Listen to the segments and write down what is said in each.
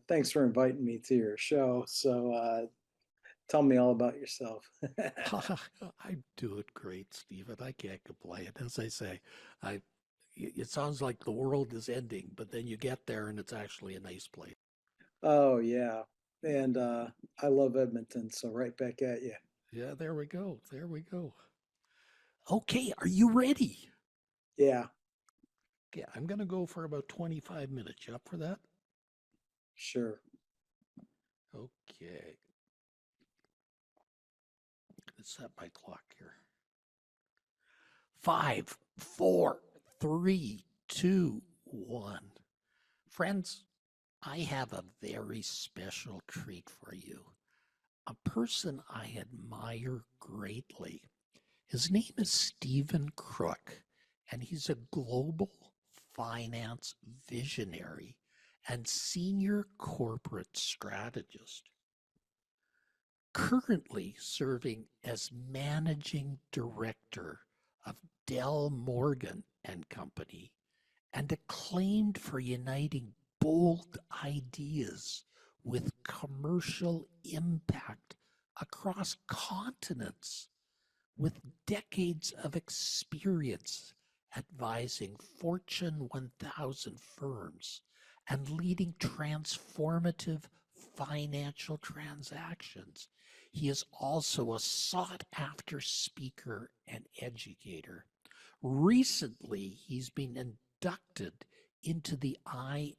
Thanks for inviting me to your show. Tell me all about yourself. I'm doing great, Stephen. I can't complain. As I say, I it sounds like the world is ending, but then you get there and it's actually a nice place. Oh, yeah. And I love Edmonton, so right back at you. Yeah, there we go. There we go. Okay, are you ready? Yeah, Yeah, I'm gonna go for about 25 minutes. You up for that? sure. Okay. Let's set my clock here. Five, four, three, two, one. Friends, I have a very special treat for you. A person I admire greatly. His name is Stephen Crook, and he's a global finance visionary and senior corporate strategist, currently serving as managing director of Del Morgan and Company, and acclaimed for uniting bold ideas with commercial impact across continents, with decades of experience advising Fortune 1000 firms and leading transformative financial transactions. He is also a sought after speaker and educator. Recently, he's been inducted into the IOFP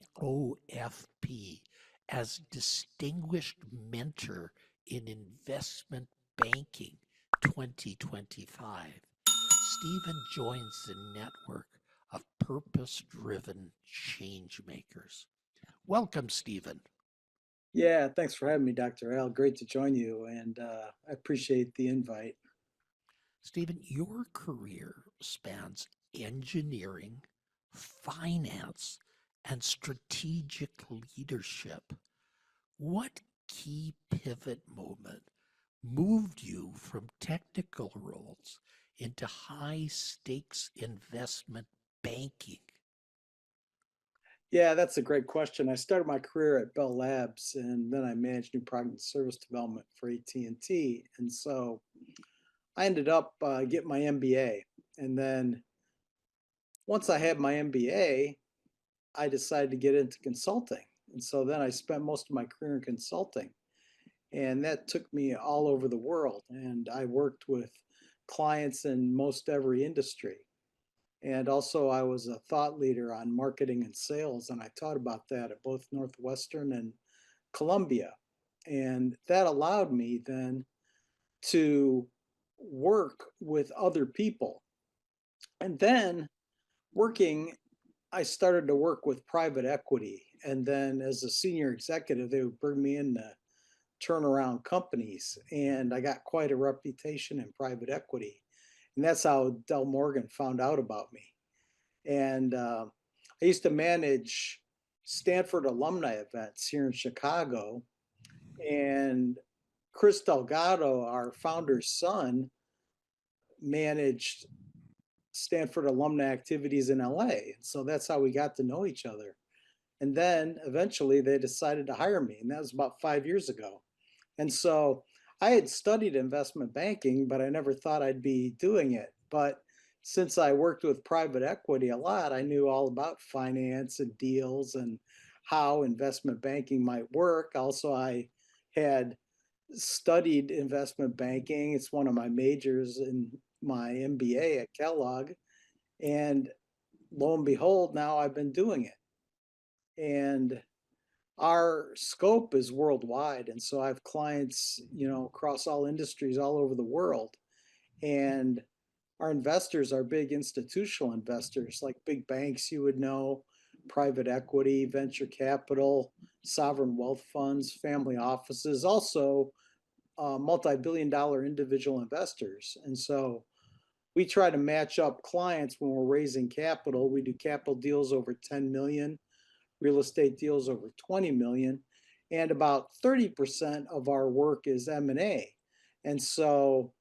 as Distinguished Mentor in Investment Banking 2025. Stephen joins the network of purpose driven change makers. Welcome, Stephen. Yeah, thanks for having me, Dr. Al. Great to join you, and I appreciate the invite. Stephen, your career spans engineering, finance, and strategic leadership. What key pivot moment moved you from technical roles into high stakes investment banking? Yeah, that's a great question. I started my career at Bell Labs, and then I managed new product and service development for AT&T. And so I ended up getting my MBA. And then once I had my MBA, I decided to get into consulting. And so then I spent most of my career in consulting. And that took me all over the world. And I worked with clients in most every industry. And also, I was a thought leader on marketing and sales. And I taught about that at both Northwestern and Columbia. And that allowed me then to work with other people. And then working I started to work with private equity. And then as a senior executive, they would bring me in to turn around companies. And I got quite a reputation in private equity. And that's how Del Morgan found out about me. And I used to manage Stanford alumni events here in Chicago. And Chris Delgado, our founder's son, managed Stanford alumni activities in LA. And so that's how we got to know each other. And then eventually they decided to hire me, and that was about 5 years ago. And so I had studied investment banking, but I never thought I'd be doing it. But since I worked with private equity a lot, I knew all about finance and deals and how investment banking might work. Also, I had studied investment banking. It's one of my majors in my MBA at Kellogg. And lo and behold, now I've been doing it. And our scope is worldwide. And so I have clients, across all industries all over the world. And our investors are big institutional investors, like big banks, you would know, private equity, venture capital, sovereign wealth funds, family offices, also multi-billion dollar individual investors. And so we try to match up clients when we're raising capital. We do capital deals over 10 million, real estate deals over 20 million, and about 30% of our work is M&A. And so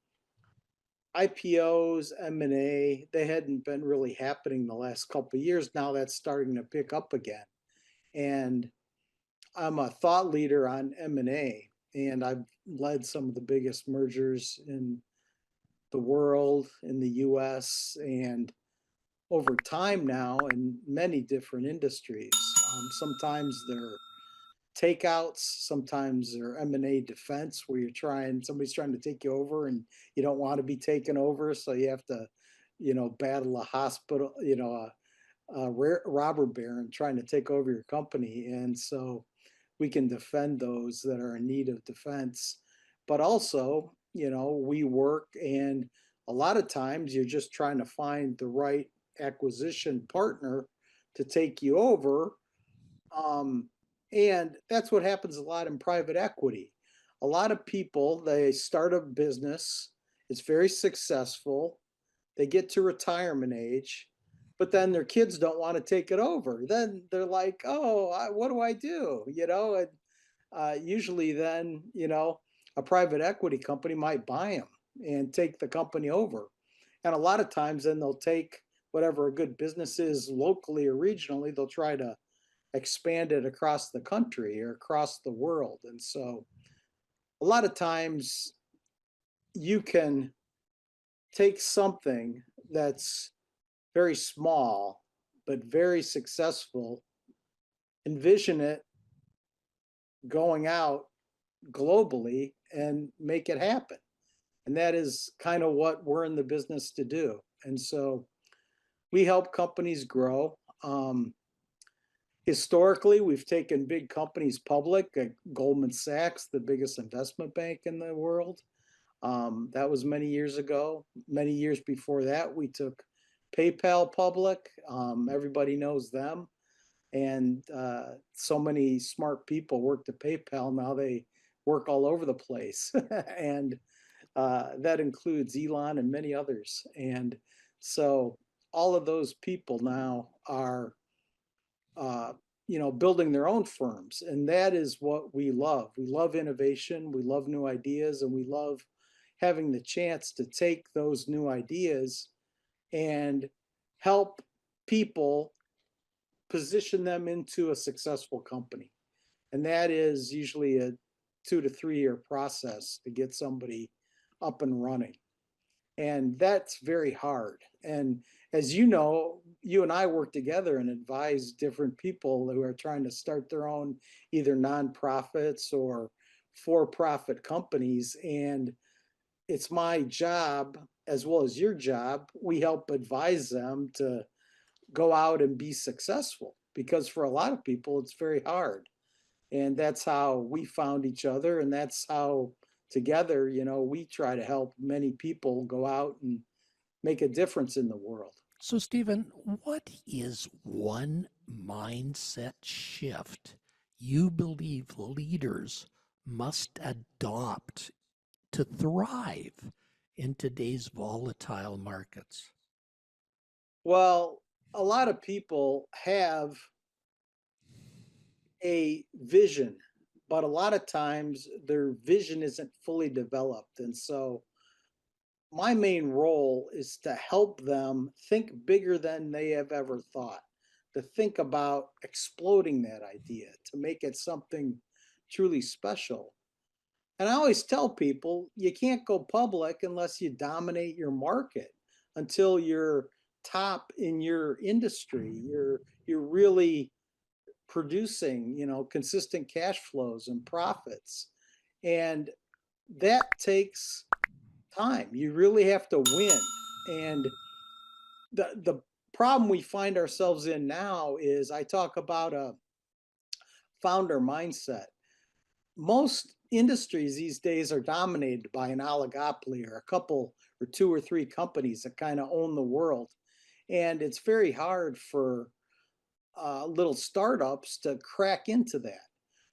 IPOs, M&A, they hadn't been really happening the last couple of years. Now that's starting to pick up again. And I'm a thought leader on M&A, and I've led some of the biggest mergers in the world, in the US, and over time now in many different industries. Sometimes they're takeouts, sometimes they're M&A defense where somebody's trying to take you over and you don't want to be taken over, so you have to, battle a hospital, robber baron trying to take over your company. And so we can defend those that are in need of defense. But also, we work, and a lot of times you're just trying to find the right acquisition partner to take you over. Um, and that's what happens a lot in private equity. A lot of people, they start a business, it's very successful, they get to retirement age, but then their kids don't want to take it over. Then they're like, "Oh, what do I do?" And usually then, a private equity company might buy them and take the company over. And a lot of times then they'll take whatever a good business is locally or regionally, they'll try to expand it across the country or across the world. And so a lot of times you can take something that's very small but very successful, envision it going out globally and make it happen. And that is kind of what we're in the business to do. And so we help companies grow. Historically, we've taken big companies public. Goldman Sachs, the biggest investment bank in the world. That was many years ago. Many years before that, we took PayPal public. Everybody knows them. And so many smart people worked at PayPal. Now they work all over the place. And that includes Elon and many others. And so all of those people now are uh, building their own firms. And that is what we love. We love innovation, we love new ideas, and we love having the chance to take those new ideas and help people position them into a successful company. And that is usually a 2 to 3 year process to get somebody up and running. And that's very hard. And as you know, you and I work together and advise different people who are trying to start their own either nonprofits or for-profit companies. And it's my job, as well as your job, we help advise them to go out and be successful, because for a lot of people it's very hard. And that's how we found each other, and that's how together, we try to help many people go out and make a difference in the world. So, Stephen, what is one mindset shift you believe leaders must adopt to thrive in today's volatile markets? Well, a lot of people have a vision, but a lot of times their vision isn't fully developed. And so my main role is to help them think bigger than they have ever thought, to think about exploding that idea, to make it something truly special. And I always tell people you can't go public unless you dominate your market until you're top in your industry. You're really producing, consistent cash flows and profits. And that takes time. You really have to win. And the problem we find ourselves in now is I talk about a founder mindset. Most industries these days are dominated by an oligopoly or a couple or 2 or 3 companies that kind of own the world. And it's very hard for little startups to crack into that.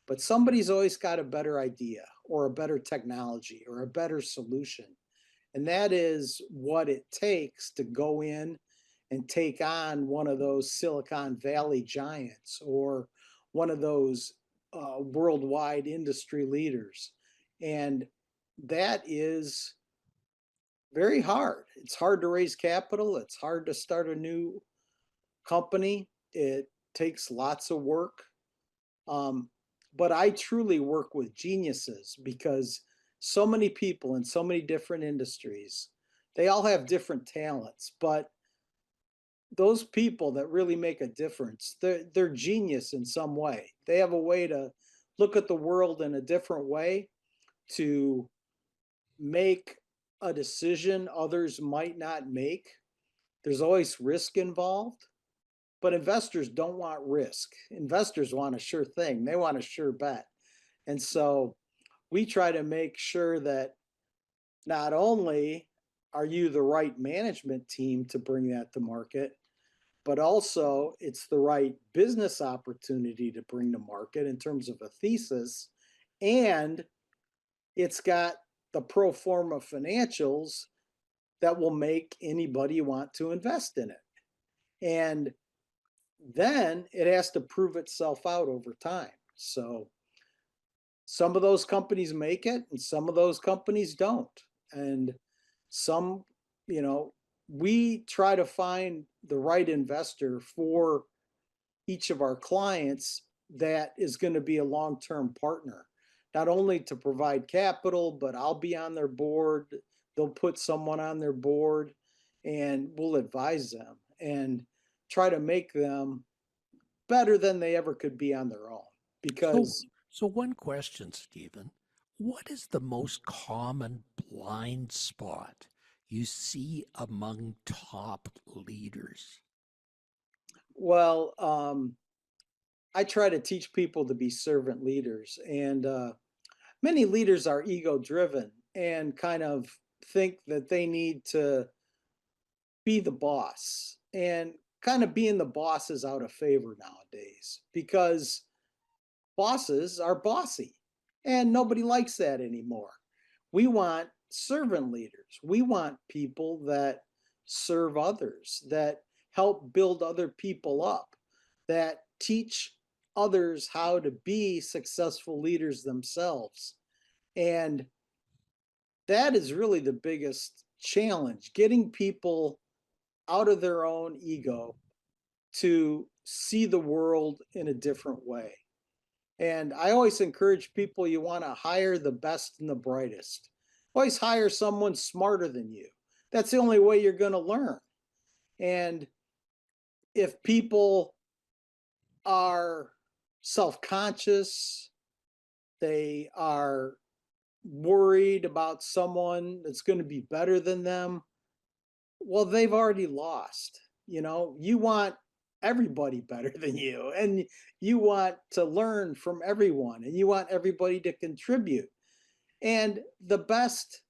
But somebody's always got a better idea or a better technology or a better solution. And that is what it takes to go in and take on one of those Silicon Valley giants or one of those worldwide industry leaders. And that is very hard. It's hard to raise capital, it's hard to start a new company. It takes lots of work. Um, but I truly work with geniuses because so many people in so many different industries, they all have different talents, but those people that really make a difference, they're genius in some way. They have a way to look at the world in a different way, to make a decision others might not make. There's always risk involved, but investors don't want risk. Investors want a sure thing. They want a sure bet. And so we try to make sure that not only are you the right management team to bring that to market, but also it's the right business opportunity to bring to market in terms of a thesis. And it's got the pro forma financials that will make anybody want to invest in it. And then it has to prove itself out over time. So some of those companies make it and some of those companies don't. And some, you know, we try to find the right investor for each of our clients that is going to be a long-term partner, not only to provide capital, but I'll be on their board. They'll put someone on their board and we'll advise them and try to make them better than they ever could be on their own. So, Because, so one question, Stephen. What is the most common blind spot you see among top leaders? well, I try to teach people to be servant leaders, and many leaders are ego driven and kind of think that they need to be the boss. And kind of being the boss is out of favor nowadays because bosses are bossy and nobody likes that anymore. We want servant leaders. We want people that serve others, that help build other people up, that teach others how to be successful leaders themselves. And that is really the biggest challenge, getting people out of their own ego to see the world in a different way. And I always encourage people, you want to hire the best and the brightest. Always hire someone smarter than you. That's the only way you're going to learn. And if people are self conscious, they are worried about someone that's going to be better than them, well, they've already lost. You know, you want everybody better than you, and you want to learn from everyone, and you want everybody to contribute. And the best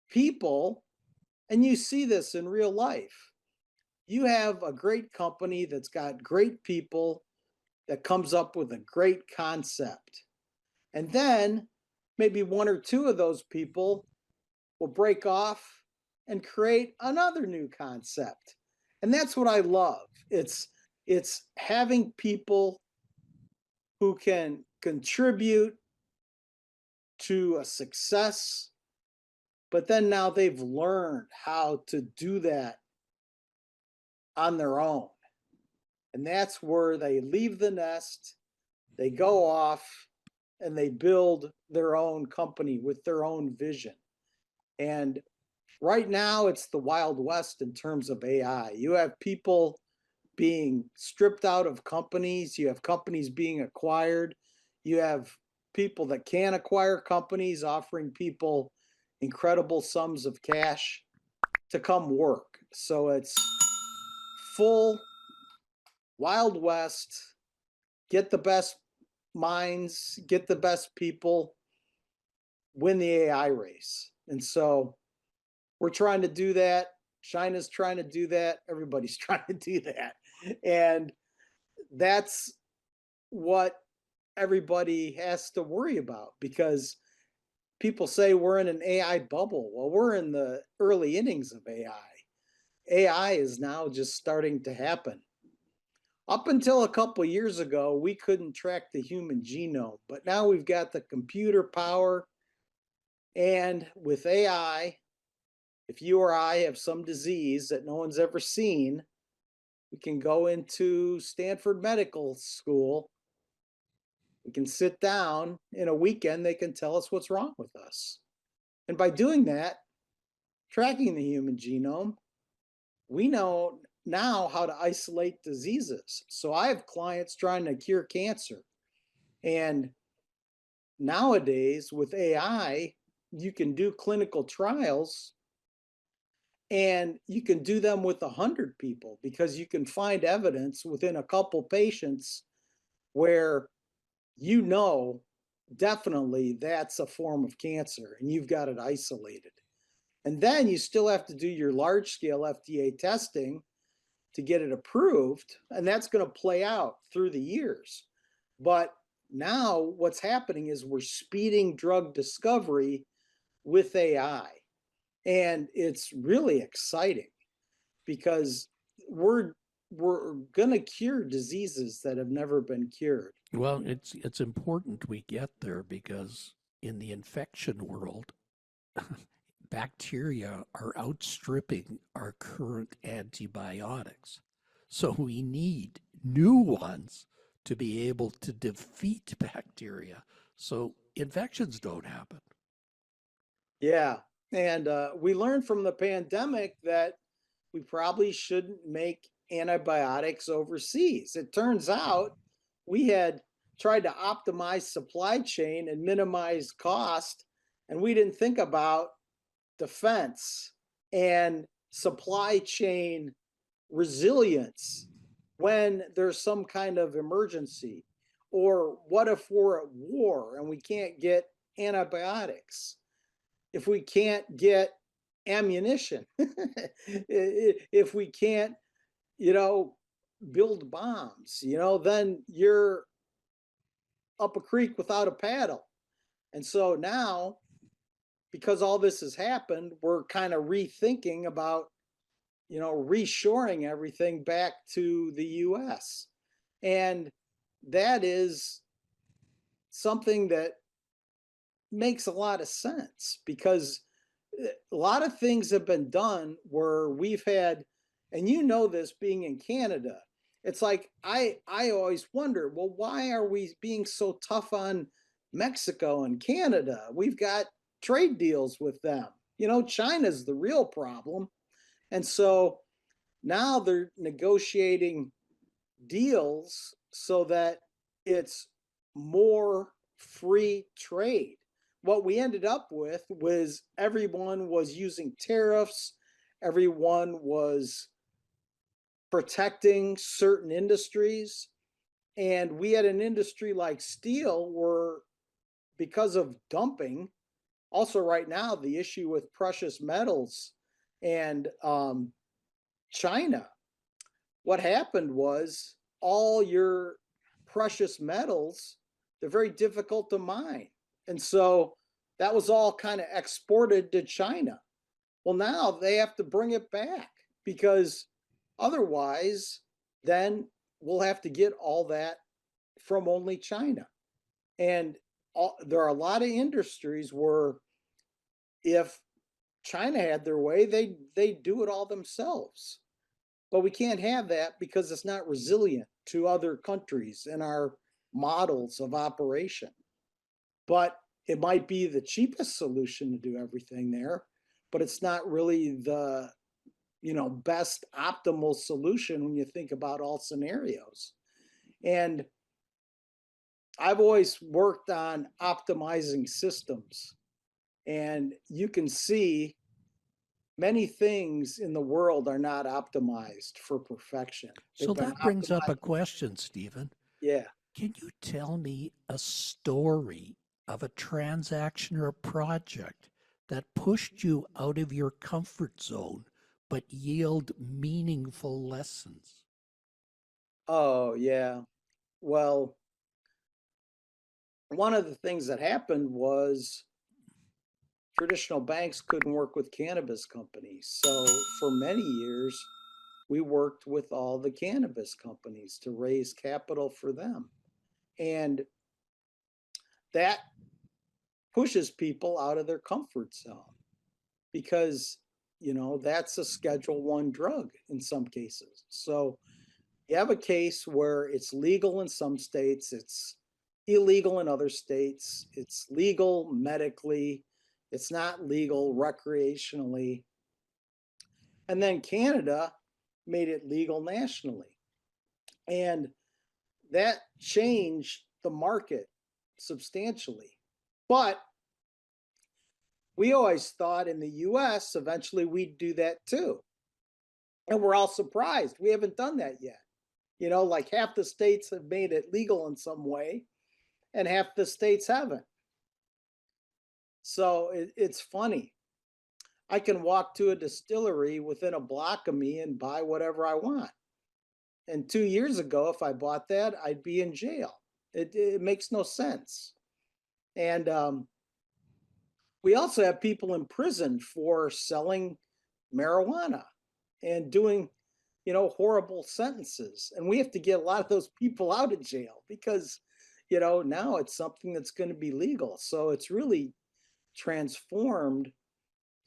people, and you see this in real life, you have a great company that's got great people that comes up with a great concept. And then maybe one or two of those people will break off and create another new concept. And that's what I love. It's having people who can contribute to a success, but then now they've learned how to do that on their own. And that's where they leave the nest, they go off, and they build their own company with their own vision. And right now, it's the Wild West in terms of AI. You have people being stripped out of companies, you have companies being acquired, you have people that can acquire companies offering people incredible sums of cash to come work. So it's full Wild West, get the best minds, get the best people, win the AI race. And so we're trying to do that. China's trying to do that. Everybody's trying to do that. And that's what everybody has to worry about because people say we're in an AI bubble. Well, we're in the early innings of AI. AI is now just starting to happen. Up until a couple of years ago, we couldn't track the human genome, but now we've got the computer power. And with AI, if you or I have some disease that no one's ever seen, we can go into Stanford Medical School We can sit down in a weekend, they can tell us what's wrong with us. And by doing that, tracking the human genome, we know now how to isolate diseases. So I have clients trying to cure cancer. And nowadays with AI, you can do clinical trials and you can do them with 100 people because you can find evidence within a couple patients where you know definitely that's a form of cancer and you've got it isolated. And then you still have to do your large scale FDA testing to get it approved. And that's going to play out through the years. But now what's happening is we're speeding drug discovery with AI. And it's really exciting because we're we're going to cure diseases that have never been cured. Well, it's important we get there because in the infection world, bacteria are outstripping our current antibiotics. So we need new ones to be able to defeat bacteria so infections don't happen. Yeah. And we learned from the pandemic that we probably shouldn't make antibiotics overseas. It turns out we had tried to optimize supply chain and minimize cost, and we didn't think about defense and supply chain resilience when there's some kind of emergency. Or what if we're at war and we can't get antibiotics? If we can't get ammunition, if we can't, you know, build bombs, then you're up a creek without a paddle. And so now, because all this has happened, we're kind of rethinking about, reshoring everything back to the US. And that is something that makes a lot of sense because a lot of things have been done where we've had, and this being in Canada, it's like I always wonder, well, why are we being so tough on Mexico and Canada? We've got trade deals with them. China's the real problem. And so now they're negotiating deals so that it's more free trade. What we ended up with was everyone was using tariffs, everyone was protecting certain industries. And we had an industry like steel where, because of dumping, also right now, the issue with precious metals and China, what happened was all your precious metals, they're very difficult to mine. And so that was all kind of exported to China. Well, now they have to bring it back because otherwise, then we'll have to get all that from only China. And there are a lot of industries where if China had their way, they do it all themselves. But we can't have that because it's not resilient to other countries and our models of operation. But it might be the cheapest solution to do everything there, but it's not really the best optimal solution when you think about all scenarios. And I've always worked on optimizing systems, and you can see many things in the world are not optimized for perfection. So They've been that brings up a optimized. question, Stephen. Yeah. Can you tell me a story of a transaction or a project that pushed you out of your comfort zone but yield meaningful lessons? Oh, yeah. Well, one of the things that happened was traditional banks couldn't work with cannabis companies. So for many years, we worked with all the cannabis companies to raise capital for them. And that pushes people out of their comfort zone because, that's a Schedule 1 drug in some cases. So you have a case where it's legal in some states, it's illegal in other states. It's legal medically. It's not legal recreationally. And then Canada made it legal nationally. And that changed the market substantially. But we always thought in the US, eventually we'd do that too. And we're all surprised. We haven't done that yet. You know, like half the states have made it legal in some way, and half the states haven't. So it's funny. I can walk to a distillery within a block of me and buy whatever I want. And 2 years ago, if I bought that, I'd be in jail. It makes no sense. And we also have people in prison for selling marijuana and doing, horrible sentences. And we have to get a lot of those people out of jail because, now it's something that's going to be legal. So it's really transformed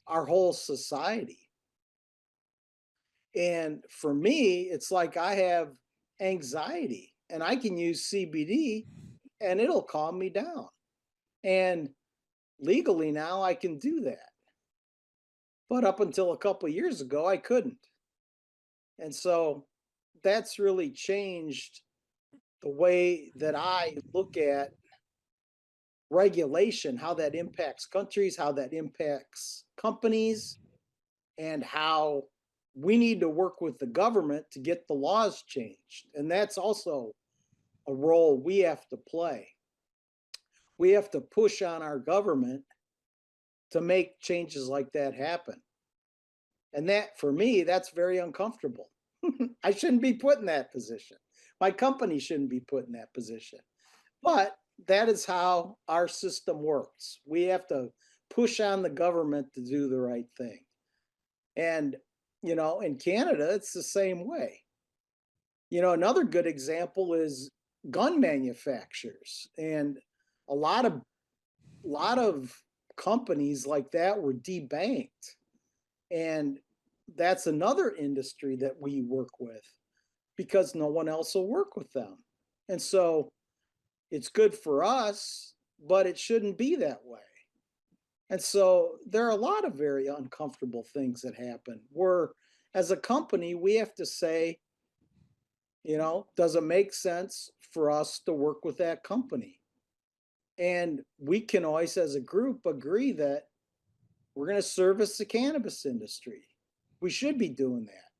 our whole society. And for me, it's like I have anxiety and I can use CBD and it'll calm me down. And legally now I can do that. But up until a couple of years ago, I couldn't. And so that's really changed the way that I look at regulation, how that impacts countries, how that impacts companies, and how we need to work with the government to get the laws changed. And that's also a role we have to play. We have to push on our government to make changes like that happen. And that, for me, that's very uncomfortable. I shouldn't be put in that position. My company shouldn't be put in that position. But that is how our system works. We have to push on the government to do the right thing. And, in Canada, it's the same way. Another good example is gun manufacturers. And a lot of companies like that were debanked. And that's another industry that we work with because no one else will work with them. And so it's good for us, but it shouldn't be that way. And so there are a lot of very uncomfortable things that happen where, as a company, we have to say, does it make sense for us to work with that company? And we can always, as a group, agree that we're going to service the cannabis industry. We should be doing that.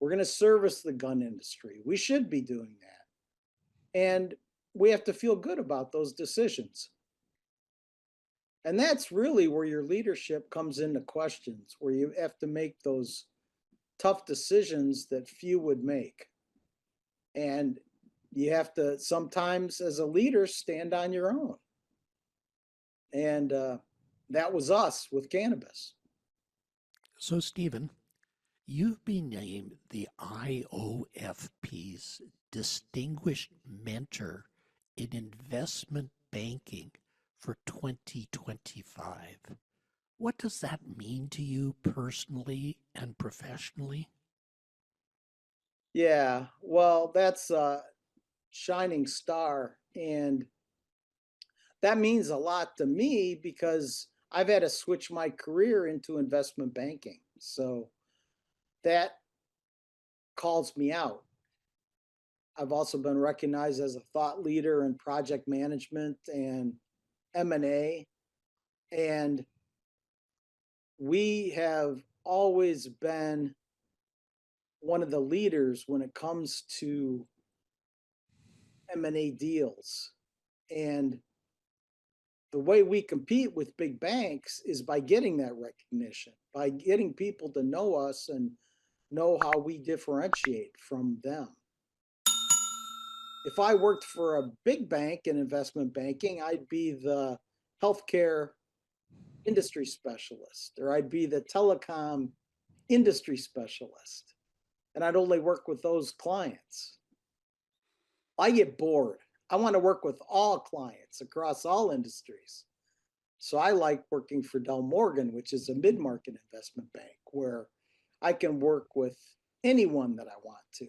We're going to service the gun industry. We should be doing that. And we have to feel good about those decisions. And that's really where your leadership comes into questions, where you have to make those tough decisions that few would make. And you have to sometimes, as a leader, stand on your own. And that was us with cannabis. So, Stephen, you've been named the IOFP's Distinguished Mentor in Investment Banking for 2025. What does that mean to you personally and professionally? Yeah, well, that's a shining star. And that means a lot to me because I've had to switch my career into investment banking. So that calls me out. I've also been recognized as a thought leader in project management and M&A. And we have always been one of the leaders when it comes to M&A deals. And the way we compete with big banks is by getting that recognition, by getting people to know us and know how we differentiate from them. If I worked for a big bank in investment banking, I'd be the healthcare industry specialist, or I'd be the telecom industry specialist, and I'd only work with those clients. I get bored. I want to work with all clients across all industries. So I like working for Del Morgan, which is a mid-market investment bank where I can work with anyone that I want to.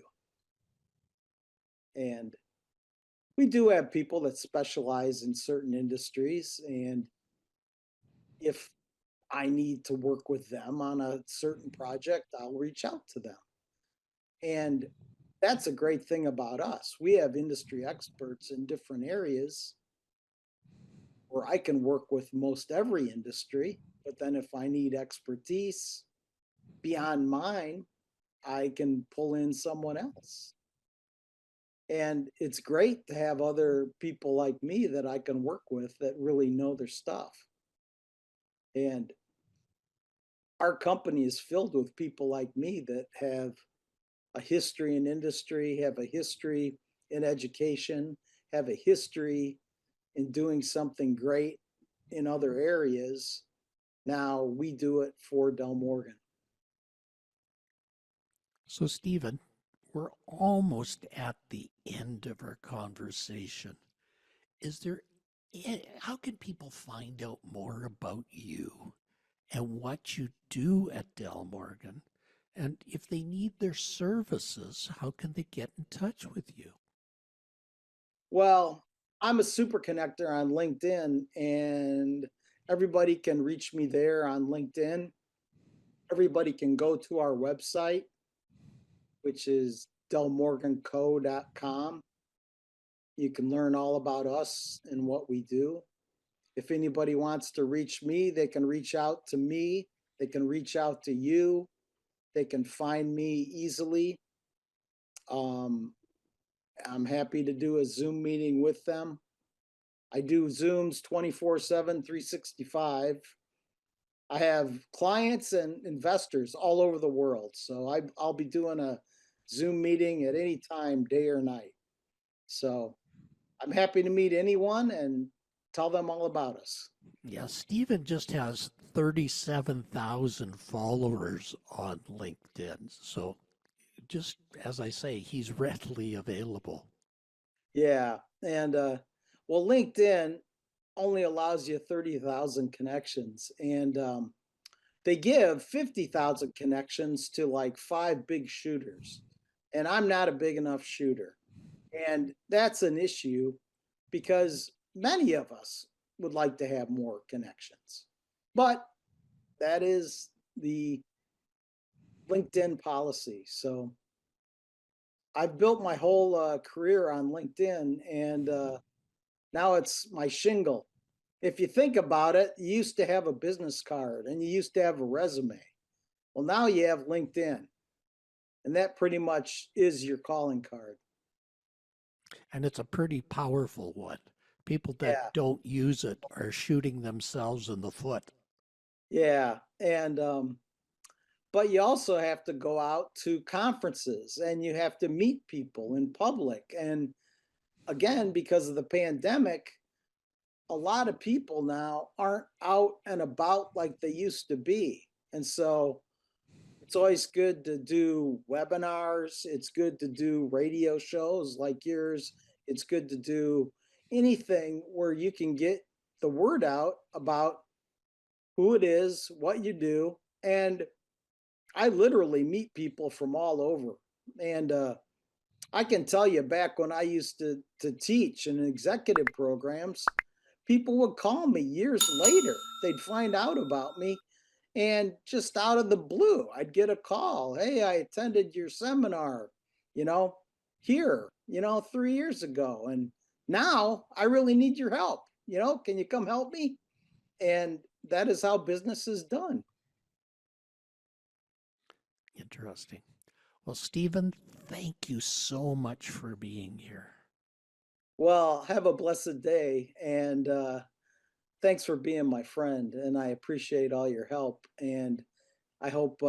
And we do have people that specialize in certain industries, and if I need to work with them on a certain project, I'll reach out to them. And that's a great thing about us. We have industry experts in different areas where I can work with most every industry. But then if I need expertise beyond mine, I can pull in someone else. And it's great to have other people like me that I can work with that really know their stuff. And our company is filled with people like me that have a history in industry, have a history in education, have a history in doing something great in other areas. Now we do it for Del Morgan. So, Stephen, we're almost at the end of our conversation. Is there, how can people find out more about you and what you do at Del Morgan? And if they need their services, how can they get in touch with you? Well, I'm a super connector on LinkedIn, and everybody can reach me there on LinkedIn. Everybody can go to our website, which is delmorganco.com. You can learn all about us and what we do. If anybody wants to reach me, they can reach out to me. They can reach out to you. They can find me easily. Um, I'm happy to do a Zoom meeting with them. I do Zooms 24/7, 365. I have clients and investors all over the world. So I'll be doing a Zoom meeting at any time, day or night. So I'm happy to meet anyone and tell them all about us. Yeah, Stephen just has 37,000 followers on LinkedIn. So, just as I say, he's readily available. Yeah. And well, LinkedIn only allows you 30,000 connections. And they give 50,000 connections to like five big shooters. And I'm not a big enough shooter. And that's an issue because many of us would like to have more connections. But that is the LinkedIn policy. So I've built my whole career on LinkedIn, and now it's my shingle. If you think about it, you used to have a business card and you used to have a resume. Well, now you have LinkedIn, and that pretty much is your calling card. And it's a pretty powerful one. People that Yeah, don't use it are shooting themselves in the foot. yeah. And but you also have to go out to conferences and you have to meet people in public. And again, because of the pandemic, a lot of people now aren't out and about like they used to be. And so it's always good to do webinars. It's good to do radio shows like yours. It's good to do anything where you can get the word out about who it is, what you do. And I literally meet people from all over. And I can tell you back when I used to teach in executive programs, people would call me years later. They'd find out about me, and just out of the blue, I'd get a call. Hey, I attended your seminar, you know, here, 3 years ago. And now I really need your help. Can you come help me? And that is how business is done. Interesting. Well, Stephen, thank you so much for being here. Well, have a blessed day. And thanks for being my friend. And I appreciate all your help. And I hope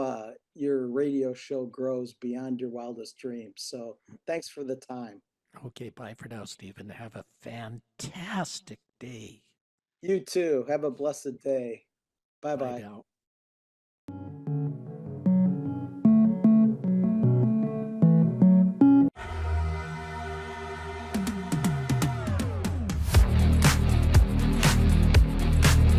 your radio show grows beyond your wildest dreams. So thanks for the time. Okay, bye for now, Stephen. Have a fantastic day. You too. Have a blessed day. Bye Bye bye. now.